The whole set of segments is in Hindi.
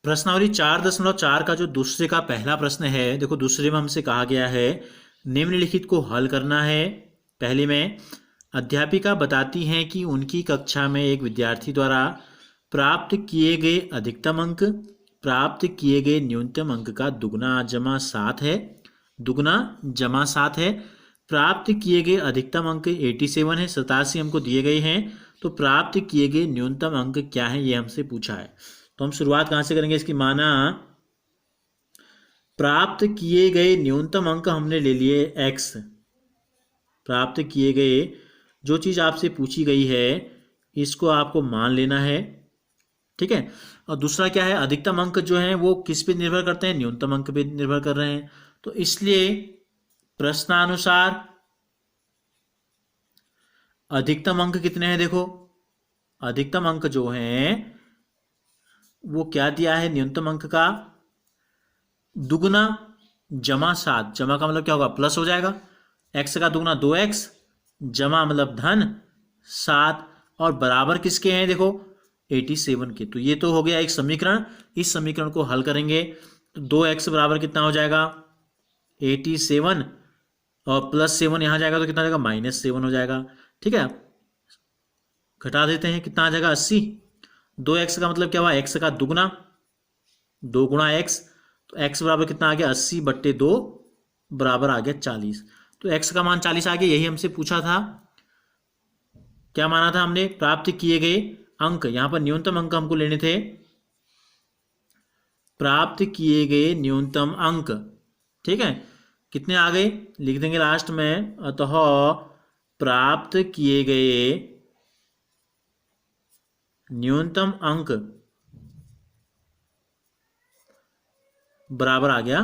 प्रश्नावली 4.4 का जो दूसरे का पहला प्रश्न है, देखो दूसरे में हमसे कहा गया है निम्नलिखित को हल करना है। पहले में अध्यापिका बताती हैं कि उनकी कक्षा में एक विद्यार्थी द्वारा प्राप्त किए गए अधिकतम अंक प्राप्त किए गए न्यूनतम अंक का दुगना जमा 7 है। दुगना जमा 7 है। प्राप्त किए गए अधिकतम अंक 87 है, 87 हमको दिए गए हैं। तो प्राप्त किए गए न्यूनतम अंक क्या है, ये हमसे पूछा है। तो हम शुरुआत कहाँ से करेंगे इसकी? माना प्राप्त किए गए न्यूनतम अंक हमने ले लिए x। प्राप्त किए गए जो चीज़ आपसे पूछी गई है इसको आपको मान लेना है, ठीक है। और दूसरा क्या है, अधिकतम अंक जो है वो किस पे निर्भर करते हैं? न्यूनतम अंक पे निर्भर कर रहे हैं। तो इसलिए प्रश्नानुसार अधिकतम अंक कितने हैं? देखो अधिकतम अंक जो हैं वो क्या दिया है? न्यूनतम अंक का दुगना जमा 7। जमा का मतलब क्या होगा? प्लस हो जाएगा। x का दुगना 2x जमा मतलब धन 7 और बराबर किसके हैं? देखो 87 के। तो ये तो हो गया एक समीकरण। इस समीकरण को हल करेंगे तो 2x बराबर कितना हो जाएगा? 87 और प्लस 7 यहाँ जाएगा तो कितना हो जाएगा? -7 हो जाएगा, ठीक है। घटा देते हैं, कितना आ जाएगा? 80। 2x का मतलब क्या हुआ? x का दुगना 2 गुणा x। तो x बराबर कितना आ गया? 80/2 बराबर आ गया 40। तो x का मान 40 आ गया। यही हमसे पूछा था। क्या माना था हमने? प्राप्त किए गए अंक, यहां पर न्यूनतम अंक हमको लेने थे। प्राप्त किए गए न्यूनतम अंक, ठीक है, कितने आ गए? लिख देंगे लास्ट में। अतः प्राप्त किए गए न्यूनतम अंक बराबर आ गया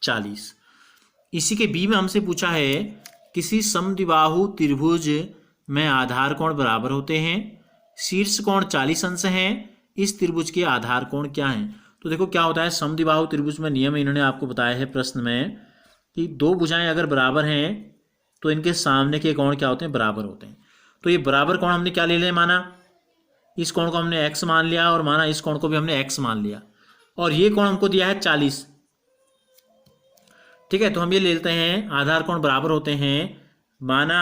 40। इसी के बी में हमसे पूछा है किसी समद्विबाहु त्रिभुज में आधार कोण बराबर होते हैं, शीर्ष कोण 40 अंश हैं, इस त्रिभुज के आधार कोण क्या हैं? तो देखो क्या होता है समद्विबाहु त्रिभुज में नियम इन्होंने आपको बताया है प्रश्न में कि दो भुजाएं अगर बराबर हैं तो इनके सामने के कोण क्या होते हैं? बराबर होते हैं। तो ये बराबर कोण हमने क्या ले लिया? माना इस कोण को हमने x मान लिया और माना इस कोण को भी हमने x मान लिया और ये कोण हमको दिया है 40, ठीक है। तो हम ये ले लेते हैं आधार कोण बराबर होते हैं। माना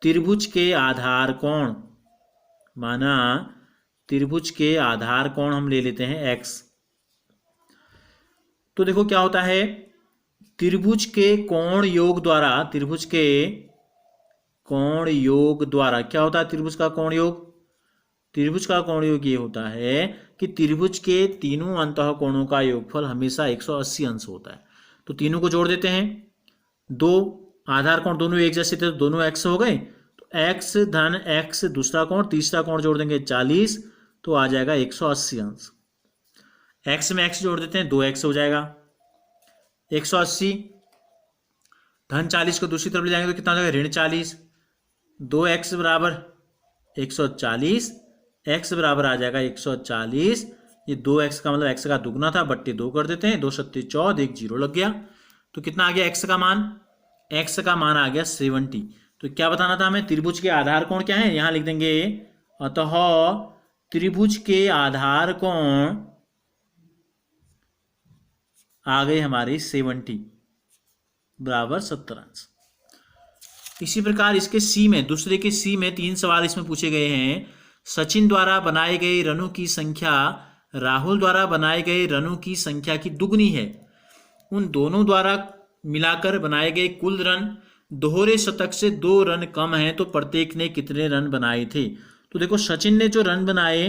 त्रिभुज के आधार कोण, माना त्रिभुज के आधार कोण हम ले लेते हैं x। तो देखो क्या होता है त्रिभुज के कोण योग द्वारा, त्रिभुज के कोण योग द्वारा क्या होता है? त्रिभुज का कोण योग, त्रिभुज का कोण योग ये होता है कि त्रिभुज के तीनों अंतः कोणों का योगफल हमेशा 180 अंश होता है। तो तीनों को जोड़ देते हैं। दो आधार कोण दोनों एक जैसे थे तो दोनों x हो गए, तो x धन x दूसरा कोण, तीसरा कोण जोड़ देंगे 40 तो आ जाएगा 180 अंश। x में x जोड़ देते हैं 2x हो जाएगा 180 धन 40 को दूसरी तरफ ले जाएंगे तो कितना हो जाएगा? -40। 2x बराबर 140, x बराबर आ जाएगा 140। ये 2x का मतलब x का दुगना था, बट्टे 2 कर देते हैं। 2 सत्ते 14, 1 0 लग गया। तो कितना आ गया x का मान? x का मान आ गया 70। तो क्या बताना था हमें? त्रिभुज के आधार कोण क्या है? यहां लिख देंगे अतः त्रिभुज के आधार कोण आ गए हमारे 70 बराबर 70 अंश। इसी प्रकार इसके सी में, दूसरे के सी में 3 सवाल इसमें पूछे गए हैं। सचिन द्वारा बनाए गए रनों की संख्या राहुल द्वारा बनाए गए रनों की संख्या की दुगनी है। उन दोनों द्वारा मिलाकर बनाए गए कुल रन दोहरे शतक से 2 रन कम हैं तो प्रत्येक ने कितने रन बनाए थे? तो देखो सचिन ने जो रन बनाए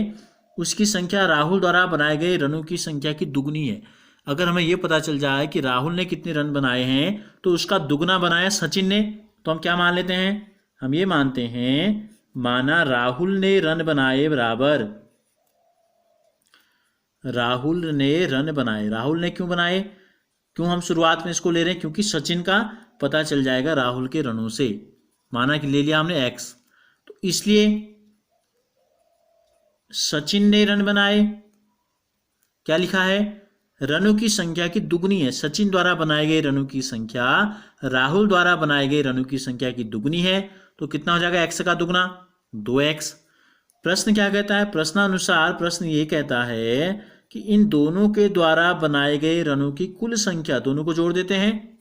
उसकी संख्या राहुल द्वारा बनाए गए रनों की संख्या की दुगनी है। अगर हमें यह पता चल जाए कि राहुल ने कितने रन बनाए हैं तो उसका दुगना बनाया सचिन ने, तो हम क्या मान लेते हैं? हम ये मानते हैं माना राहुल ने रन बनाए बराबर, राहुल ने रन बनाए। राहुल ने क्यों बनाए? क्यों हम शुरुआत में इसको ले रहे हैं? क्योंकि सचिन का पता चल जाएगा राहुल के रनों से। माना कि ले लिया हमने x, तो इसलिए सचिन ने रन बनाए, क्या लिखा है? रनों की संख्या की दुगनी है। सचिन द्वारा बनाए गए रनों की संख्या राहुल द्वारा बनाए गए रनों की संख्या की दुगनी है। तो कितना हो जाएगा? x का दुगना 2x। प्रश्न क्या कहता है? प्रश्नानुसार प्रश्न ये कहता है कि इन दोनों के द्वारा बनाए गए रनों की कुल संख्या, दोनों को जोड़ देते हैं,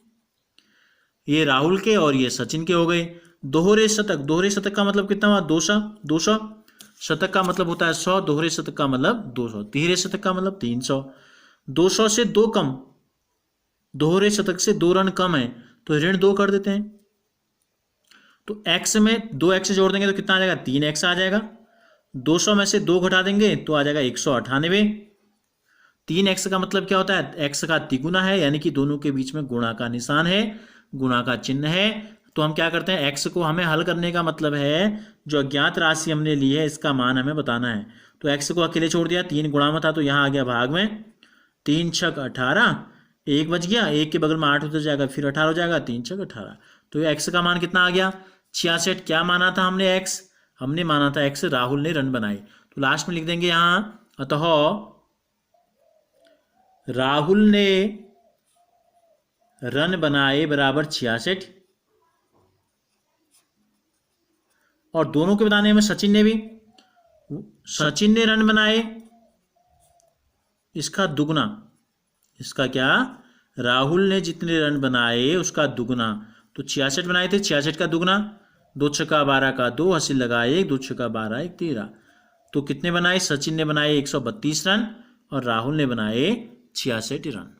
ये राहुल के और ये सचिन के हो गए। दोहरे शतक, दोहरे शतक का मतलब कितना हुआ? 200। 200 शतक का मतलब होता है 100, दोहरे शतक का मतलब 200, तिहरे शतक का मतलब 300। 200 से 2 कम, दोहरे शतक से 2 रन कम है, तो ऋण 2 कर देते हैं। तो x में 2x जोड़ देंगे तो कितना आ जाएगा? 3x आ जाएगा। 200 में से 2 घटा देंगे तो आ जाएगा 198। 3x का मतलब क्या होता है? x का तिगुना है, यानी कि दोनों के बीच में गुणा का निशान है, गुणा का चिन्ह है। तो हम क्या करते हैं? x को हमें हल करने का मतलब है जो अज्ञात राशि हमने ली है इसका मान हमें बताना है। तो x को अकेले छोड़ दिया, 3 गुणा में था तो यहाँ आ गया भाग में, 3 छक 18, 1 बच गया, 1 के बगल में 8 उतर जाएगा, फिर 18 हो जाएगा, 3 छक 18। तो ये x का मान कितना आ गया? 66। क्या माना था हमने? x, हमने माना था x राहुल ने रन बनाए। तो लास्ट में लिख देंगे यहाँ, अतः राहुल ने रन बनाए बराबर 66। और दोनों के बताने में सचिन ने भी, सचिन ने रन बनाए इसका दुगना, इसका क्या? राहुल ने जितने रन बनाए उसका दुगना। तो 66 बनाए थे, 66 का दुगना, 2 छक्का 12 का 2, हासिल लगा 1, 2 छक्का 12 1 13। तो कितने बनाए? सचिन ने बनाए 132 रन और राहुल ने बनाए 66 रन।